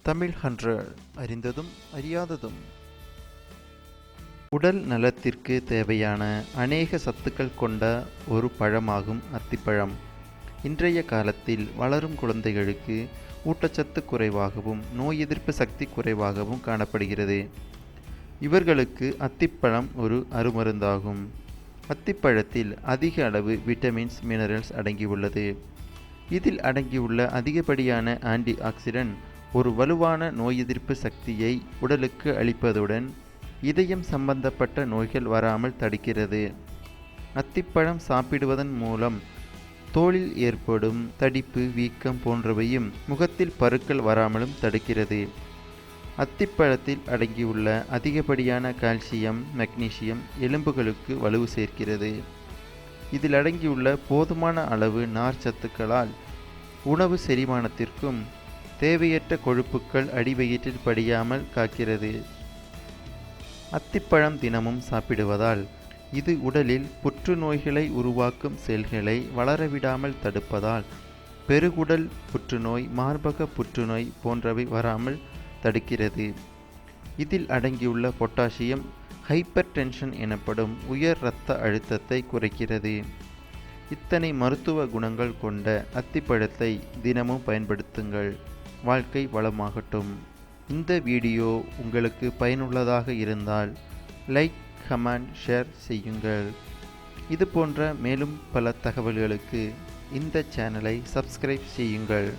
தமிழ் 100 அறிந்ததும் அறியாததும். உடல் நலத்திற்கு தேவையான அநேக சத்துக்கள் கொண்ட ஒரு பழமாகும் அத்திப்பழம். இன்றைய காலத்தில் வளரும் குழந்தைகளுக்கு ஊட்டச்சத்து குறைவாகவும் நோய் எதிர்ப்பு சக்தி குறைவாகவும் காணப்படுகிறது. இவர்களுக்கு அத்திப்பழம் ஒரு அருமருந்தாகும். அத்திப்பழத்தில் அதிக அளவு விட்டமின்ஸ், மினரல்ஸ் அடங்கியுள்ளது. இதில் அடங்கியுள்ள அதிகப்படியான ஆன்டி ஆக்சிடென்ட் ஒரு வலுவான நோய் எதிர்ப்பு சக்தியை உடலுக்கு அளிப்பதுடன் இதயம் சம்பந்தப்பட்ட நோய்கள் வராமல் தடுக்கிறது. அத்திப்பழம் சாப்பிடுவதன் மூலம் தோலில் ஏற்படும் தடிப்பு, வீக்கம் போன்றவையும் முகத்தில் பருக்கள் வராமலும் தடுக்கிறது. அத்திப்பழத்தில் அடங்கியுள்ள அதிகப்படியான கால்சியம், மெக்னீசியம் எலும்புகளுக்கு வலுவு சேர்க்கிறது. இதில் அடங்கியுள்ள போதுமான அளவு நார்ச்சத்துக்களால் உணவு செரிமானத்திற்கும் தேவையற்ற கொழுப்புக்கள் அடிவயிற்றில் படியாமல் காக்கிறது. அத்திப்பழம் தினமும் சாப்பிடுவதால் இது உடலில் புற்றுநோய்களை உருவாக்கும் செல்களை வளரவிடாமல் தடுப்பதால் பெருகுடல் புற்றுநோய், மார்பக புற்றுநோய் போன்றவை வராமல் தடுக்கிறது. இதில் அடங்கியுள்ள பொட்டாசியம் ஹைப்பர் டென்ஷன் எனப்படும் உயர் இரத்த அழுத்தத்தை குறைக்கிறது. இத்தனை மருத்துவ குணங்கள் கொண்ட அத்திப்பழத்தை தினமும் பயன்படுத்துங்கள். வாழ்க்கை வளமாகட்டும். இந்த வீடியோ உங்களுக்கு பயனுள்ளதாக இருந்தால் லைக், கமெண்ட், ஷேர் செய்யுங்கள். இது போன்ற மேலும் பல தகவல்களுக்கு இந்த சேனலை சப்ஸ்கிரைப் செய்யுங்கள்.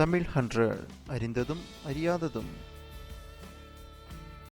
தமிழ் 100 அறிந்ததும் அறியாததும்.